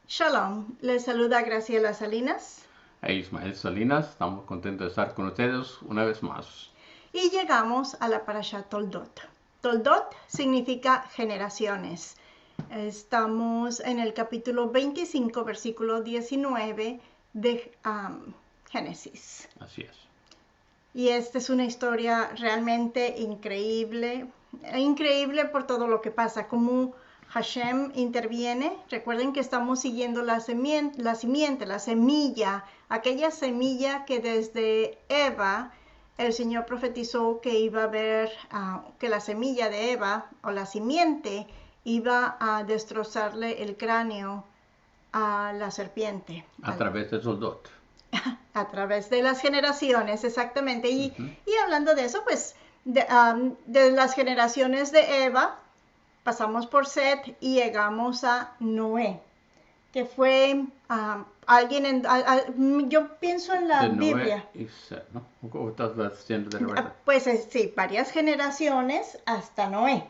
Shalom, les saluda Graciela Salinas. E Ismael Salinas, estamos contentos de estar con ustedes una vez más. Y llegamos a la parasha Toldot. Toldot significa generaciones. Estamos en el capítulo 25, versículo 19 de Génesis. Así es. Y esta es una historia realmente increíble, increíble por todo lo que pasa, como Hashem interviene. Recuerden que estamos siguiendo la simiente, la semilla, aquella semilla que desde Eva el Señor profetizó que iba a haber, que la semilla de Eva o la simiente iba a destrozarle el cráneo a la serpiente. A través de Toldot. A través de las generaciones, exactamente. Y hablando de eso, pues de las generaciones de Eva, pasamos por Set y llegamos a Noé, que fue alguien, yo pienso en la de Biblia. Noé y Set, ¿no? ¿Cómo estás diciendo de Noé? Pues sí, varias generaciones hasta Noé.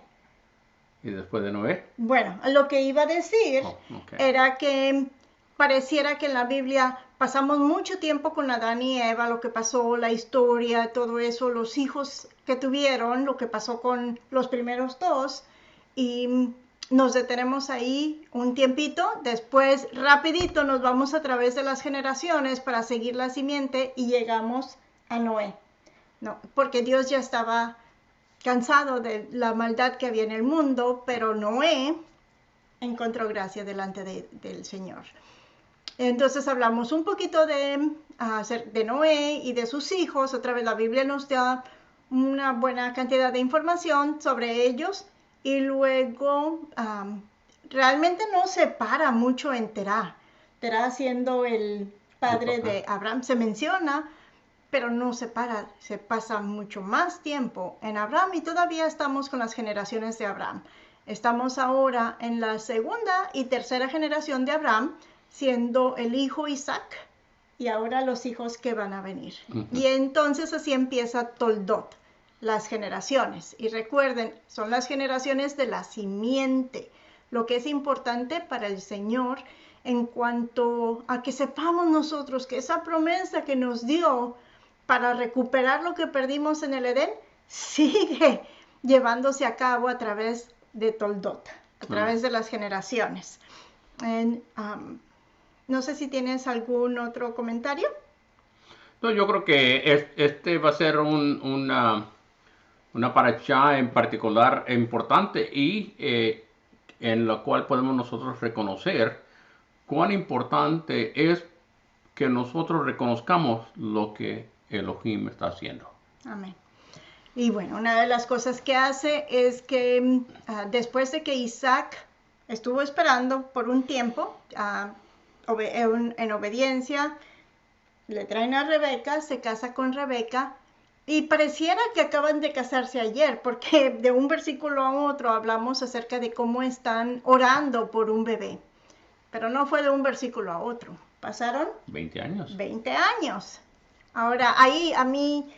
¿Y después de Noé? Bueno, lo que iba a decir era que pareciera que en la Biblia pasamos mucho tiempo con Adán y Eva, lo que pasó, la historia, todo eso, los hijos que tuvieron, lo que pasó con los primeros dos, y nos detenemos ahí un tiempito, después rapidito nos vamos a través de las generaciones para seguir la simiente y llegamos a Noé. No, porque Dios ya estaba cansado de la maldad que había en el mundo, pero Noé encontró gracia delante del Señor. Entonces hablamos un poquito de Noé y de sus hijos. Otra vez la Biblia nos da una buena cantidad de información sobre ellos. Y luego realmente no se para mucho en Terá. Terá siendo el padre de Abraham se menciona, pero no se para, se pasa mucho más tiempo en Abraham y todavía estamos con las generaciones de Abraham. Estamos ahora en la segunda y tercera generación de Abraham, siendo el hijo Isaac y ahora los hijos que van a venir. Y entonces así empieza Toldot, las generaciones. Y recuerden, son las generaciones de la simiente, lo que es importante para el Señor en cuanto a que sepamos nosotros que esa promesa que nos dio para recuperar lo que perdimos en el Edén sigue llevándose a cabo a través de Toldot, a través de las generaciones. No sé si tienes algún otro comentario. No, yo creo que este va a ser una parashá en particular importante y en la cual podemos nosotros reconocer cuán importante es que nosotros reconozcamos lo que Elohim está haciendo. Amén. Y bueno, una de las cosas que hace es que después de que Isaac estuvo esperando por un tiempo, en obediencia, le traen a Rebeca, se casa con Rebeca, y pareciera que acaban de casarse ayer, porque de un versículo a otro hablamos acerca de cómo están orando por un bebé. Pero no fue de un versículo a otro. Pasaron 20 años. 20 años. Ahora, ahí a mí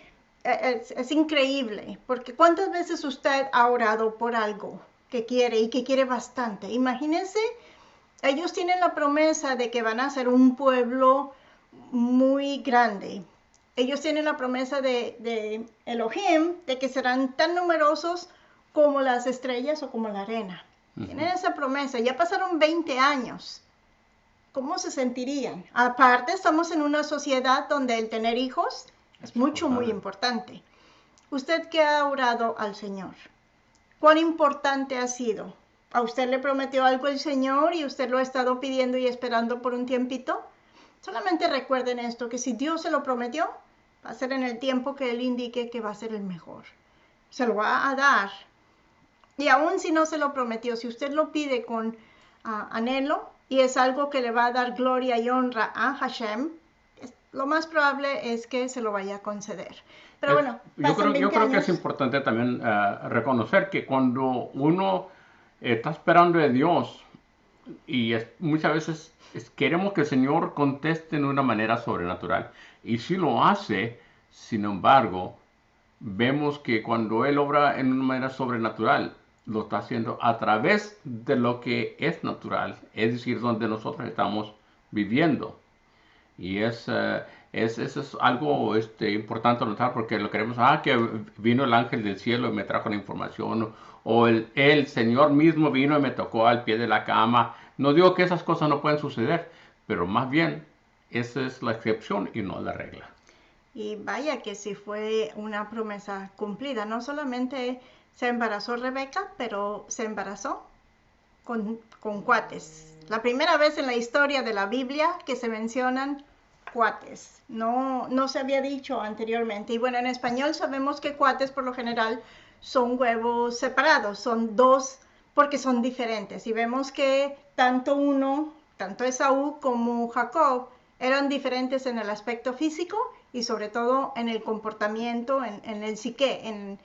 es increíble, porque ¿cuántas veces usted ha orado por algo que quiere y que quiere bastante? Imagínense, ellos tienen la promesa de que van a ser un pueblo muy grande. Ellos tienen la promesa de Elohim, de que serán tan numerosos como las estrellas o como la arena. Tienen esa promesa, ya pasaron 20 años. ¿Cómo se sentirían? Aparte, estamos en una sociedad donde el tener hijos es muy importante. ¿Usted qué ha orado al Señor? ¿Cuán importante ha sido? ¿A usted le prometió algo el Señor y usted lo ha estado pidiendo y esperando por un tiempito? Solamente recuerden esto, que si Dios se lo prometió, va a ser en el tiempo que Él indique que va a ser el mejor. Se lo va a dar. Y aún si no se lo prometió, si usted lo pide con anhelo y es algo que le va a dar gloria y honra a Hashem, lo más probable es que se lo vaya a conceder. Pero bueno, yo creo que es importante también reconocer que cuando uno está esperando de Dios y muchas veces queremos que el Señor conteste de una manera sobrenatural, y si lo hace, sin embargo, vemos que cuando Él obra en una manera sobrenatural, lo está haciendo a través de lo que es natural, es decir, donde nosotros estamos viviendo. Y eso es algo importante notar porque lo queremos, que vino el ángel del cielo y me trajo la información, o el Señor mismo vino y me tocó al pie de la cama. No digo que esas cosas no pueden suceder, pero más bien esa es la excepción y no la regla. Y vaya que sí fue una promesa cumplida. No solamente se embarazó Rebeca, pero se embarazó con cuates. La primera vez en la historia de la Biblia que se mencionan cuates. No se había dicho anteriormente. Y bueno, en español sabemos que cuates por lo general son huevos separados, son dos porque son diferentes. Y vemos que tanto Esaú como Jacob eran diferentes en el aspecto físico y sobre todo en el comportamiento, en el psique, en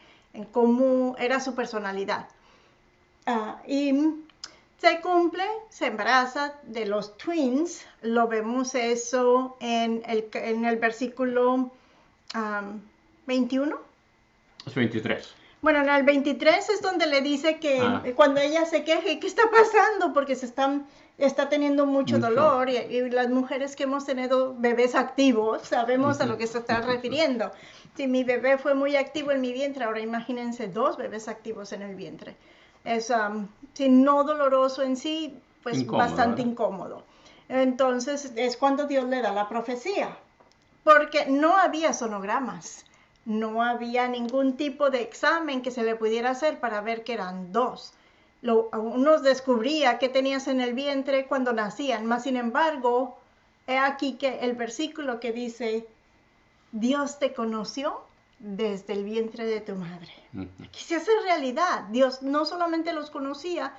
cómo era su personalidad. Y se cumple, se embaraza de los twins, lo vemos eso en el versículo 21. Es 23. Bueno, en el 23 es donde le dice que cuando ella se queje, ¿qué está pasando? Porque está teniendo mucho dolor y las mujeres que hemos tenido bebés activos sabemos a lo que se está refiriendo. Si mi bebé fue muy activo en mi vientre, ahora imagínense 2 bebés activos en el vientre. Es no doloroso en sí, pues incómodo, bastante incómodo. Entonces es cuando Dios le da la profecía, porque no había sonogramas, no había ningún tipo de examen que se le pudiera hacer para ver que eran 2. Uno descubría qué tenías en el vientre cuando nacían, mas sin embargo, he aquí que el versículo que dice, Dios te conoció desde el vientre de tu madre. Aquí se hace realidad. Dios no solamente los conocía,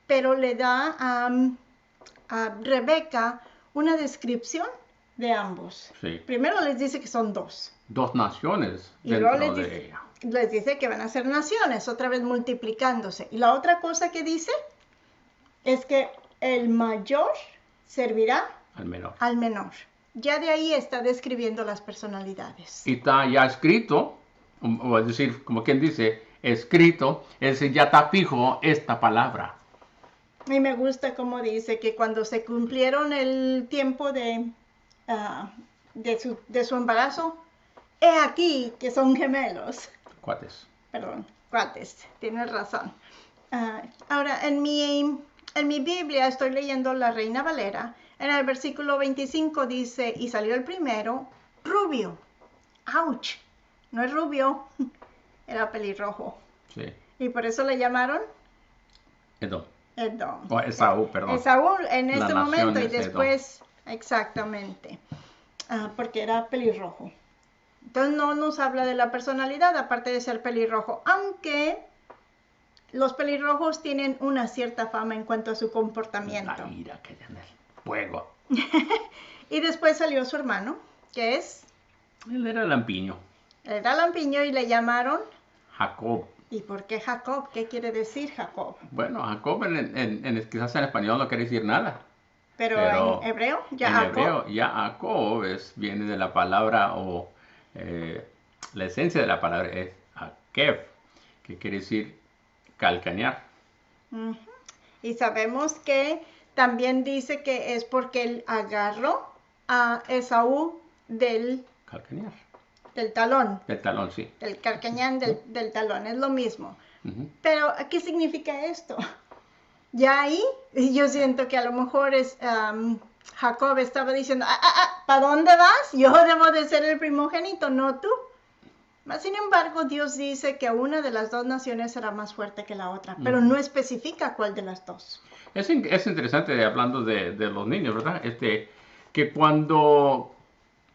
pero le da a Rebeca una descripción de ambos. Sí. Primero les dice que son 2. 2 naciones dentro de ella. Les dice que van a ser naciones, otra vez multiplicándose. Y la otra cosa que dice es que el mayor servirá al menor. Ya de ahí está describiendo las personalidades. Y está ya escrito, o es decir, como quien dice, escrito, es decir, ya está fijo esta palabra. Y me gusta como dice que cuando se cumplieron el tiempo de su embarazo, he aquí que son gemelos. Cuates. Perdón, cuates, tienes razón. Ahora, en mi Biblia estoy leyendo la Reina Valera. En el versículo 25 dice, y salió el primero, rubio. ¡Auch! No es rubio, era pelirrojo. Sí. Y por eso le llamaron Edom. Edom. Esaú, perdón. Esaú en este momento y después, Edom. Exactamente, porque era pelirrojo. Entonces no nos habla de la personalidad, aparte de ser pelirrojo, aunque los pelirrojos tienen una cierta fama en cuanto a su comportamiento. La ira que tiene el fuego. Y después salió su hermano, que es... Él era lampiño. Era lampiño y le llamaron... Jacob. ¿Y por qué Jacob? ¿Qué quiere decir Jacob? Bueno, Jacob quizás en español no quiere decir nada. Pero en hebreo, Jacob viene de la palabra la esencia de la palabra es Akev, que quiere decir calcañar. Y sabemos que también dice que es porque él agarró a Esaú del calcañar. Del talón. Del talón, sí. Del calcañán del talón, es lo mismo. Pero, ¿qué significa esto? Ya ahí, yo siento que a lo mejor Jacob estaba diciendo, ¿para dónde vas? Yo debo de ser el primogénito, no tú. Sin embargo, Dios dice que una de las 2 naciones será más fuerte que la otra, pero no especifica cuál de las 2. Es interesante, hablando de los niños, ¿verdad? Que cuando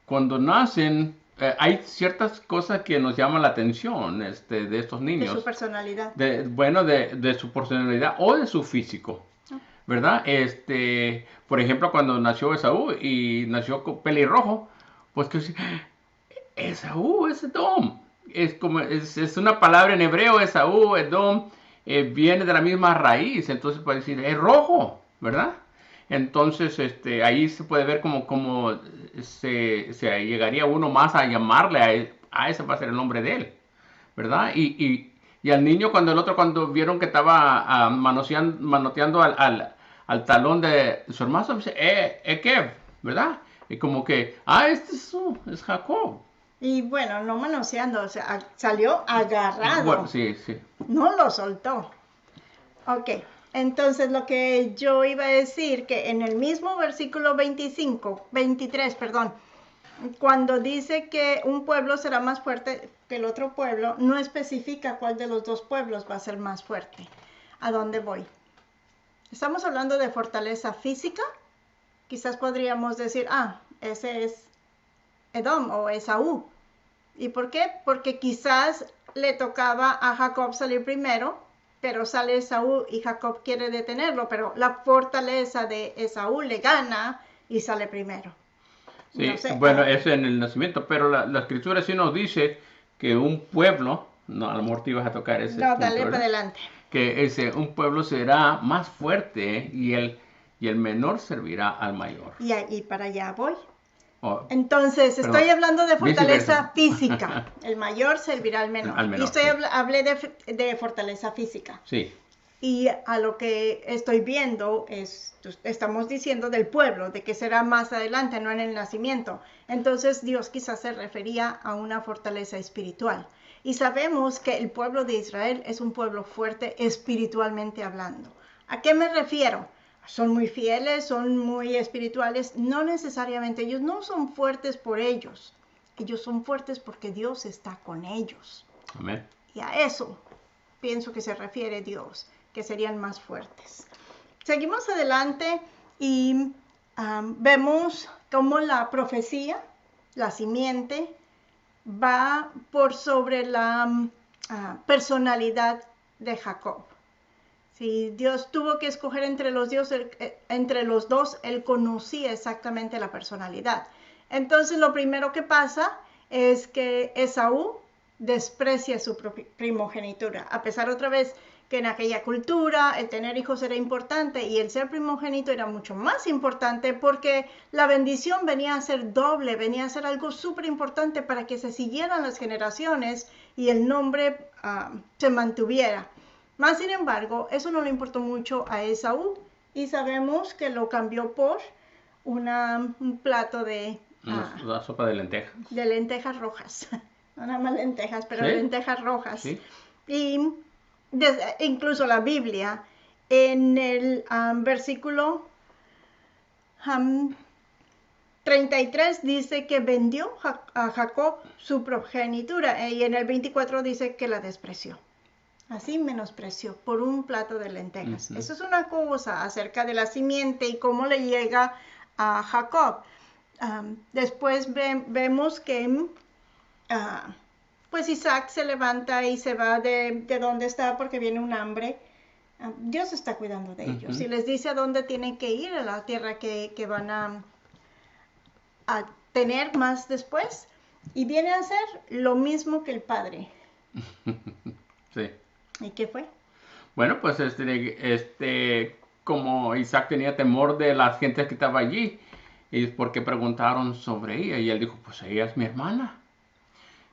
nacen, hay ciertas cosas que nos llaman la atención de estos niños. De su personalidad. De su personalidad o de su físico, ¿verdad? Por ejemplo, cuando nació Esaú y nació con pelirrojo, pues que Esaú es Edom. Es una palabra en hebreo, Esaú, Edom, viene de la misma raíz, entonces puede decir, es rojo, ¿verdad? Entonces, ahí se puede ver como se llegaría uno más a llamarle a ese va a ser el nombre de él, ¿verdad? Y Y al niño cuando vieron que estaba manoteando al talón de su hermano, dice, Kev, ¿verdad? Y como que, es Jacob. Y bueno, no manoseando, o sea, salió agarrado. Bueno, sí. No lo soltó. Ok, entonces lo que yo iba a decir, que en el mismo versículo 23, perdón, cuando dice que un pueblo será más fuerte que el otro pueblo, no especifica cuál de los dos pueblos va a ser más fuerte. ¿A dónde voy? Estamos hablando de fortaleza física. Quizás podríamos decir, ese es Edom o Esaú. ¿Y por qué? Porque quizás le tocaba a Jacob salir primero, pero sale Esaú y Jacob quiere detenerlo, pero la fortaleza de Esaú le gana y sale primero. Sí, no sé, bueno, es en el nacimiento, pero la escritura sí nos dice que un pueblo, no, a lo mejor te ibas a tocar ese punto, dale para adelante. Que un pueblo será más fuerte y el menor servirá al mayor. Y para allá voy. Entonces, estoy hablando de fortaleza física. El mayor servirá al menor. Y hablé de fortaleza física. Sí. Y a lo que estoy viendo estamos diciendo del pueblo, de que será más adelante, no en el nacimiento. Entonces Dios quizás se refería a una fortaleza espiritual. Y sabemos que el pueblo de Israel es un pueblo fuerte espiritualmente hablando. ¿A qué me refiero? Son muy fieles, son muy espirituales. No necesariamente, ellos no son fuertes por ellos. Ellos son fuertes porque Dios está con ellos. Amén. Y a eso pienso que se refiere Dios, que serían más fuertes. Seguimos adelante y vemos cómo la profecía, la simiente, va por sobre la personalidad de Jacob. Si Dios tuvo que escoger entre los dos, él conocía exactamente la personalidad. Entonces lo primero que pasa es que Esaú desprecia su primogenitura, a pesar otra vez que en aquella cultura el tener hijos era importante y el ser primogénito era mucho más importante porque la bendición venía a ser doble, venía a ser algo súper importante para que se siguieran las generaciones y el nombre se mantuviera. Más sin embargo, eso no le importó mucho a Esaú y sabemos que lo cambió por un plato de... una sopa de lentejas. De lentejas rojas. No nada más lentejas, pero ¿sí? Lentejas rojas. Sí. Y incluso la Biblia, en el versículo 33 dice que vendió a Jacob su progenitura y en el 24 dice que la despreció. Así menospreció por un plato de lentejas. Eso es una cosa acerca de la simiente y cómo le llega a Jacob. Después vemos que pues Isaac se levanta y se va de donde está porque viene un hambre. Dios está cuidando de ellos y les dice a dónde tienen que ir, a la tierra que van a tener más después, y viene a hacer lo mismo que el padre. Sí. ¿Y qué fue? Bueno, pues como Isaac tenía temor de las gentes que estaba allí, y porque preguntaron sobre ella, y él dijo, pues ella es mi hermana,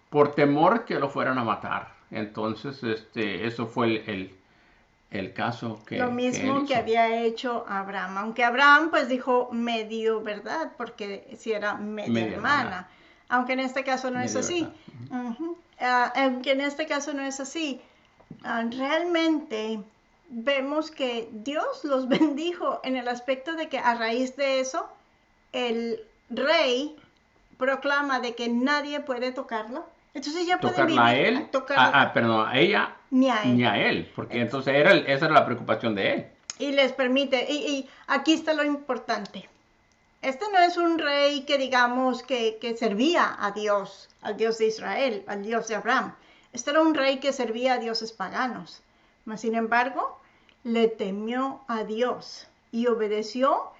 por temor que lo fueran a matar. Entonces, eso fue el caso que lo mismo que había hecho Abraham, aunque Abraham pues dijo medio verdad, porque si era media hermana, aunque en este caso no es así. Aunque en este caso no es así. Realmente vemos que Dios los bendijo en el aspecto de que a raíz de eso el rey proclama de que nadie puede tocarlo. Entonces ya pueden vivir a él, perdón, a ella ni a él, porque entonces esa era la preocupación de él. Y les permite, y aquí está lo importante. Este no es un rey que digamos que servía a Dios, al Dios de Israel, al Dios de Abraham. Este era un rey que servía a dioses paganos, mas sin embargo le temió a Dios y obedeció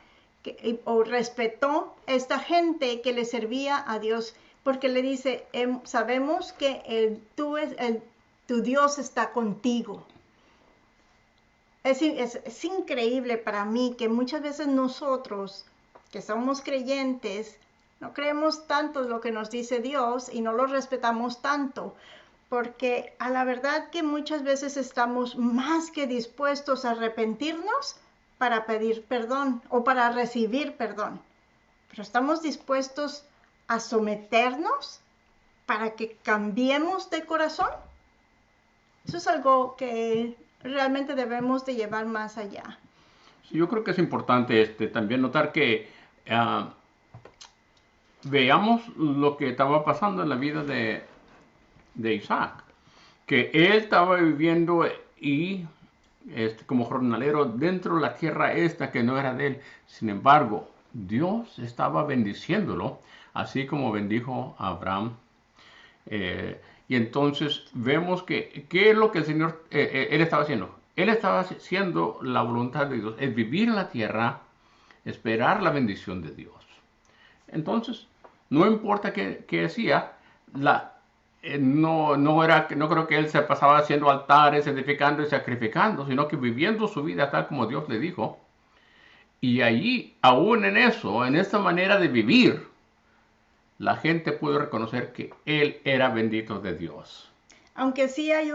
o respetó a esta gente que le servía a Dios, porque le dice, sabemos que tu Dios está contigo. Es increíble para mí que muchas veces nosotros, que somos creyentes, no creemos tanto en lo que nos dice Dios y no lo respetamos tanto, porque a la verdad que muchas veces estamos más que dispuestos a arrepentirnos para pedir perdón o para recibir perdón, pero estamos dispuestos a someternos para que cambiemos de corazón. Eso es algo que realmente debemos de llevar más allá. Sí, yo creo que es importante también notar que veamos lo que estaba pasando en la vida de Isaac, que él estaba viviendo y como jornalero dentro de la tierra esta que no era de él. Sin embargo, Dios estaba bendiciéndolo, así como bendijo a Abraham. Y entonces vemos que, ¿qué es lo que el Señor, Él estaba haciendo? Él estaba haciendo la voluntad de Dios, es vivir en la tierra, esperar la bendición de Dios. Entonces, no importa qué hacía, no creo que él se pasaba haciendo altares, edificando y sacrificando, sino que viviendo su vida tal como Dios le dijo. Y allí, aún en eso, en esta manera de vivir, la gente pudo reconocer que él era bendito de Dios. Aunque sí hay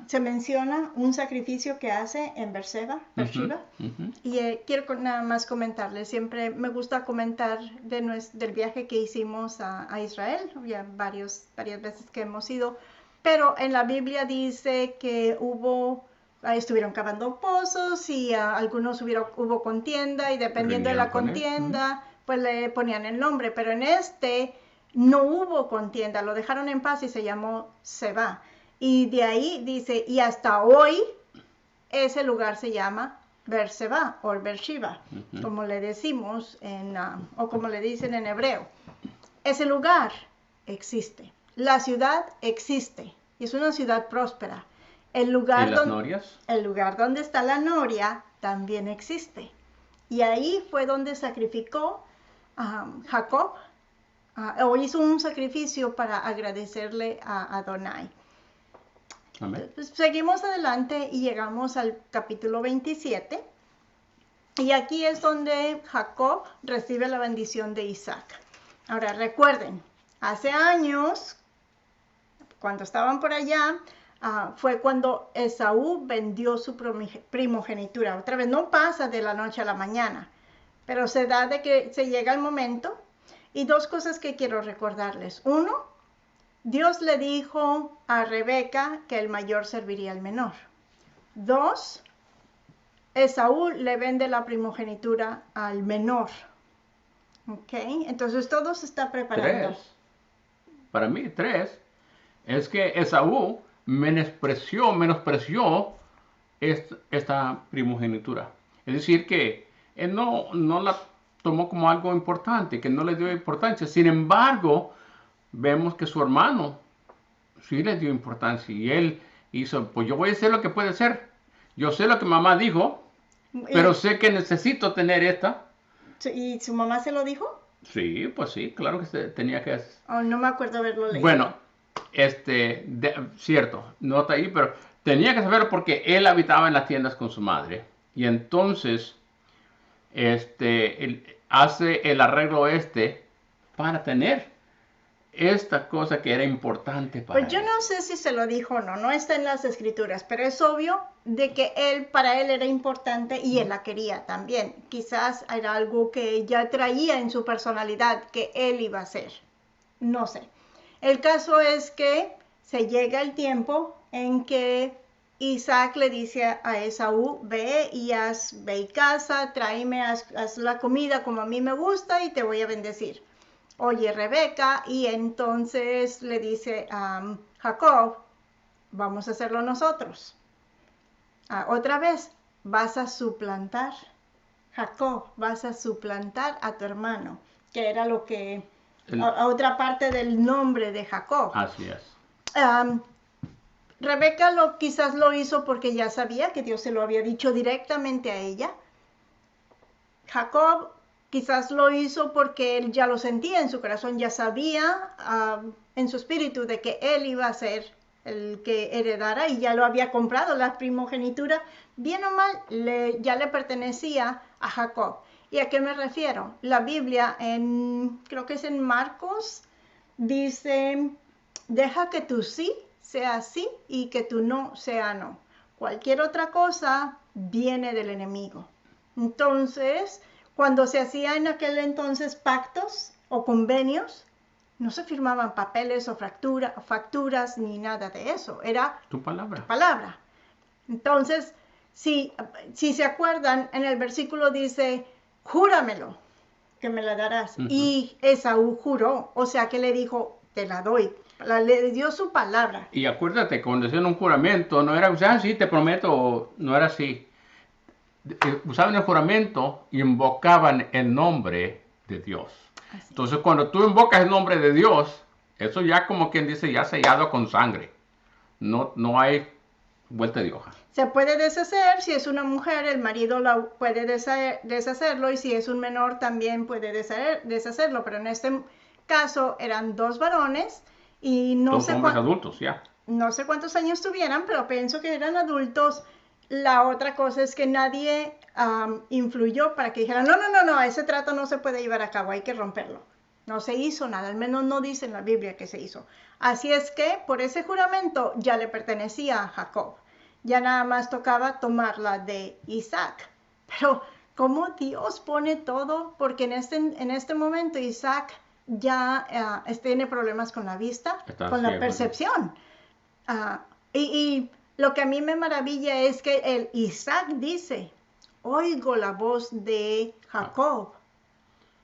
se menciona un sacrificio que hace en Beersheba, y quiero nada más comentarles, siempre me gusta comentar del viaje que hicimos a Israel, ya varias veces que hemos ido, pero en la Biblia dice que estuvieron cavando pozos y algunos hubo contienda y dependiendo de la contienda, pues le ponían el nombre, pero en no hubo contienda, lo dejaron en paz y se llamó Seba. Y de ahí dice, y hasta hoy ese lugar se llama Beersheba o Beersheba, como le decimos o como le dicen en hebreo. Ese lugar existe, la ciudad existe y es una ciudad próspera. El lugar donde está la noria también existe. Y ahí fue donde sacrificó Jacob, o hizo un sacrificio para agradecerle a Adonai. Pues seguimos adelante y llegamos al capítulo 27. Y aquí es donde Jacob recibe la bendición de Isaac. Ahora recuerden, hace años, cuando estaban por allá, fue cuando Esaú vendió su primogenitura. Otra vez, no pasa de la noche a la mañana, pero se da de que se llega el momento. Y dos cosas que quiero recordarles. Uno, Dios le dijo a Rebeca que el mayor serviría al menor. Dos, Esaú le vende la primogenitura al menor. ¿Ok? Entonces todo se está preparando. Para mí, es que Esaú menospreció esta primogenitura. Es decir, que él no la tomó como algo importante, que no le dio importancia. Sin embargo, vemos que su hermano sí le dio importancia y él hizo, pues yo voy a hacer lo que puede hacer. Yo sé lo que mamá dijo, pero sé que necesito tener esta. ¿Y su mamá se lo dijo? Sí, pues sí, claro que se tenía que hacer. Oh, no me acuerdo haberlo leído. Bueno, cierto, nota ahí, pero tenía que saberlo porque él habitaba en las tiendas con su madre. Y entonces, él hace el arreglo para tener esta cosa que era importante para él. Pues yo no sé si se lo dijo o no, no está en las escrituras, pero es obvio de que para él era importante y él la quería también. Quizás era algo que ya traía en su personalidad que él iba a hacer. No sé. El caso es que se llega el tiempo en que Isaac le dice a Esaú, ve y casa, tráeme, haz la comida como a mí me gusta y te voy a bendecir. Oye Rebeca, y entonces le dice a Jacob, vamos a hacerlo nosotros. Otra vez, vas a suplantar, Jacob, vas a suplantar a tu hermano, que era lo que, otra parte del nombre de Jacob. Así es. Rebeca quizás lo hizo porque ya sabía que Dios se lo había dicho directamente a ella. Jacob quizás lo hizo porque él ya lo sentía en su corazón, ya sabía en su espíritu de que él iba a ser el que heredara y ya lo había comprado, la primogenitura, bien o mal, ya le pertenecía a Jacob. ¿Y a qué me refiero? La Biblia, creo que es en Marcos, dice deja que tu sí sea sí y que tu no sea no. Cualquier otra cosa viene del enemigo. Entonces, cuando se hacían en aquel entonces pactos o convenios, no se firmaban papeles o facturas ni nada de eso. Era tu palabra. Tu palabra. Entonces, si se acuerdan, en el versículo dice, júramelo, que me la darás. Y Esaú juró, o sea que le dijo, te la doy. Le dio su palabra. Y acuérdate, cuando hacían un juramento, no era, sí, te prometo, no era así. Usaban el juramento y invocaban el nombre de Dios. Así. Entonces, cuando tú invocas el nombre de Dios, eso ya como quien dice, ya sellado con sangre. No hay vuelta de hoja. Se puede deshacer, si es una mujer, el marido puede deshacerlo, y si es un menor también puede deshacerlo, pero en este caso eran 2 varones y no sé hombres adultos, ya. No sé cuántos años tuvieran, pero pienso que eran adultos. La otra cosa es que nadie influyó para que dijeran, no, ese trato no se puede llevar a cabo, hay que romperlo. No se hizo nada, al menos no dice en la Biblia que se hizo. Así es que por ese juramento ya le pertenecía a Jacob. Ya nada más tocaba tomarla de Isaac. Pero ¿cómo Dios pone todo? Porque en este momento Isaac ya tiene problemas con la vista, con la percepción. Y lo que a mí me maravilla es que el Isaac dice, oigo la voz de Jacob,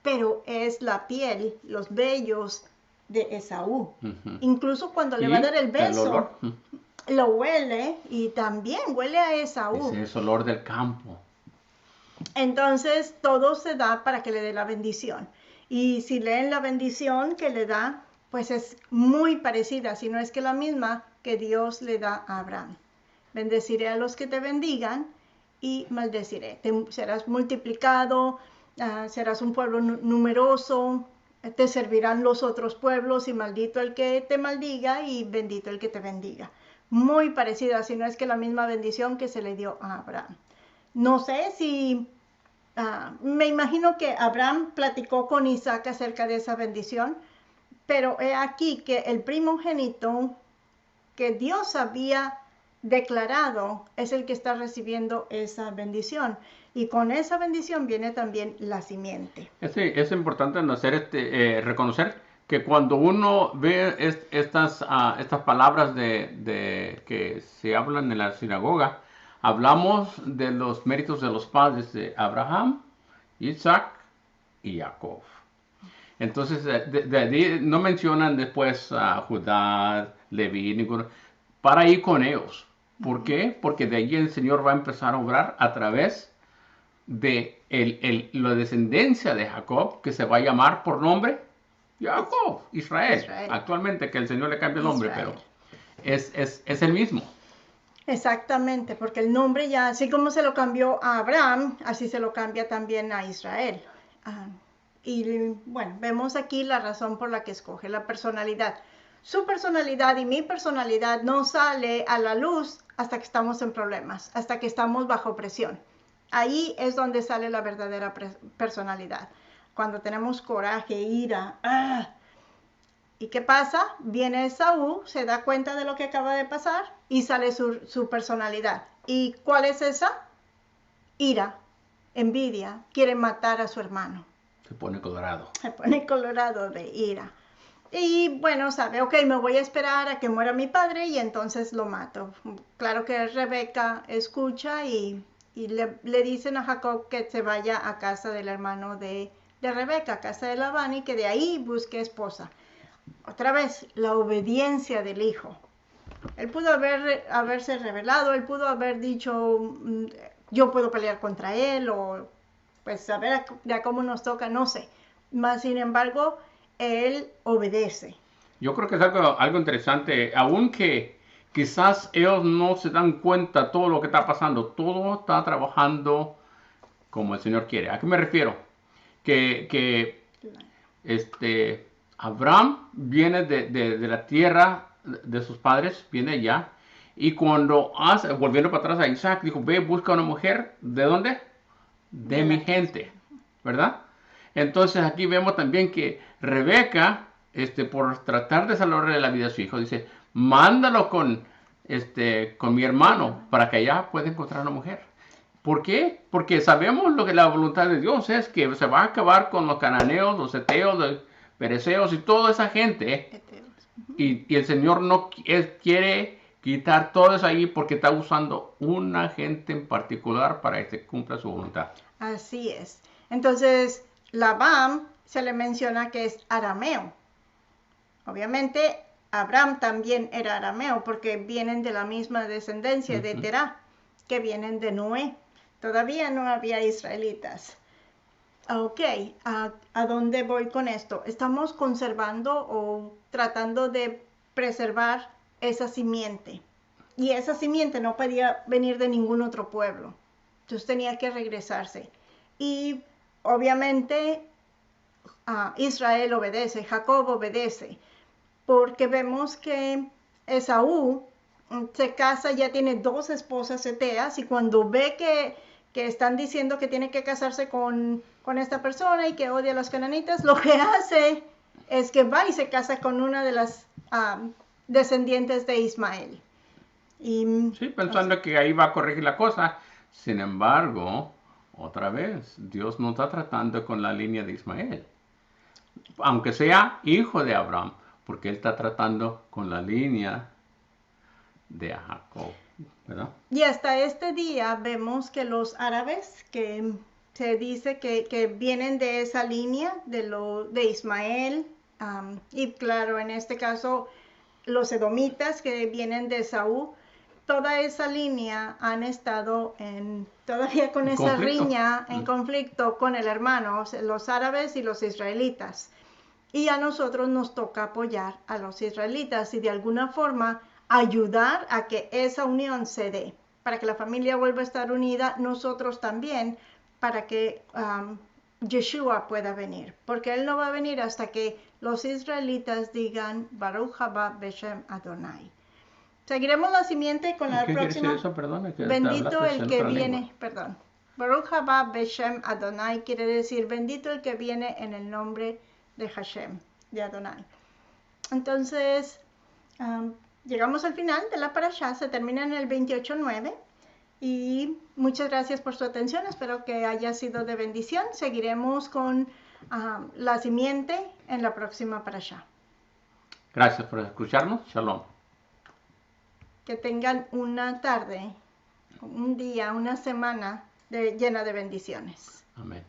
pero es la piel, los vellos de Esaú. Incluso cuando le va a dar el beso, lo huele y también huele a Esaú. Es el olor del campo. Entonces todo se da para que le dé la bendición. Y si leen la bendición que le da, pues es muy parecida, si no es que la misma que Dios le da a Abraham. Bendeciré a los que te bendigan y maldeciré. Serás multiplicado, serás un pueblo numeroso, te servirán los otros pueblos, y maldito el que te maldiga y bendito el que te bendiga. Muy parecida, si no es que la misma bendición que se le dio a Abraham. No sé si, me imagino que Abraham platicó con Isaac acerca de esa bendición, pero he aquí que el primogénito que Dios había declarado es el que está recibiendo esa bendición, y con esa bendición viene también la simiente. Es importante reconocer que cuando uno ve estas palabras que se hablan en la sinagoga, hablamos de los méritos de los padres de Abraham, Isaac y Jacob. Entonces, de ahí no mencionan después a Judá, Leví, ninguno, para ir con ellos. ¿Por qué? Porque de ahí el Señor va a empezar a obrar a través de la descendencia de Jacob, que se va a llamar por nombre Jacob, Israel. Actualmente, que el Señor le cambia el nombre, pero es el mismo. Exactamente, porque el nombre ya, así como se lo cambió a Abraham, así se lo cambia también a Israel. Y bueno, vemos aquí la razón por la que escoge la personalidad. Su personalidad y mi personalidad no sale a la luz hasta que estamos en problemas, hasta que estamos bajo presión. Ahí es donde sale la verdadera personalidad. Cuando tenemos coraje, ira. ¿Y qué pasa? Viene Esaú, se da cuenta de lo que acaba de pasar y sale su personalidad. ¿Y cuál es esa? Ira, envidia, quiere matar a su hermano. Se pone colorado. Se pone colorado de ira. Y bueno, sabe, ok, me voy a esperar a que muera mi padre y entonces lo mato. Claro que Rebeca escucha y le dicen a Jacob que se vaya a casa del hermano de Rebeca, a casa de Labán, y que de ahí busque esposa. Otra vez, la obediencia del hijo. Él pudo haberse revelado, él pudo haber dicho, yo puedo pelear contra él, o pues a ver ya cómo nos toca, no sé. Mas, sin embargo, él obedece. Yo creo que es algo interesante, aunque quizás ellos no se dan cuenta de todo lo que está pasando, todo está trabajando como el Señor quiere. ¿A qué me refiero? Que Abraham viene de la tierra de sus padres, viene allá, y cuando volviendo para atrás a Isaac, dijo, ve, busca una mujer, ¿de dónde? De mi gente, ¿verdad? Entonces aquí vemos también que Rebeca por tratar de salvarle la vida a su hijo, dice, mándalo con mi hermano para que allá pueda encontrar una mujer. ¿Por qué? Porque sabemos lo que la voluntad de Dios es, que se va a acabar con los cananeos, los heteos, los pereceos y toda esa gente. Y el Señor no quiere quitar todo eso ahí porque está usando una gente en particular para que se cumpla su voluntad. Así es. Entonces, Labán se le menciona que es arameo. Obviamente, Abraham también era arameo porque vienen de la misma descendencia de Terá, que vienen de Noé. Todavía no había israelitas. Ok, ¿a dónde voy con esto? Estamos conservando o tratando de preservar esa simiente. Y esa simiente no podía venir de ningún otro pueblo. Entonces tenía que regresarse. Y obviamente Israel obedece, Jacob obedece, porque vemos que Esaú se casa, ya tiene 2 esposas heteas, y cuando ve que están diciendo que tiene que casarse con esta persona y que odia a los cananitas, lo que hace es que va y se casa con una de las descendientes de Ismael. Sí, pensando que ahí va a corregir la cosa. Sin embargo, otra vez, Dios no está tratando con la línea de Ismael, aunque sea hijo de Abraham, porque Él está tratando con la línea de Jacob, ¿verdad? Y hasta este día vemos que los árabes, que se dice que vienen de esa línea de Ismael, y claro, en este caso los edomitas que vienen de Saúl, toda esa línea han estado todavía con esa riña, en conflicto con el hermano, los árabes y los israelitas. Y a nosotros nos toca apoyar a los israelitas y de alguna forma ayudar a que esa unión se dé, para que la familia vuelva a estar unida, nosotros también, para que Yeshua pueda venir, porque Él no va a venir hasta que los israelitas digan Baruch haba Beshem Adonai. Seguiremos la simiente con la próxima. Eso? Perdona, que bendito el que viene, perdón. Baruch haba Beshem Adonai quiere decir bendito el que viene en el nombre de Hashem, de Adonai. Entonces, llegamos al final de la parashá, se termina en el 28:9. Y muchas gracias por su atención, espero que haya sido de bendición. Seguiremos con la simiente en la próxima parashá. Gracias por escucharnos, shalom. Que tengan una tarde, un día, una semana llena de bendiciones. Amén.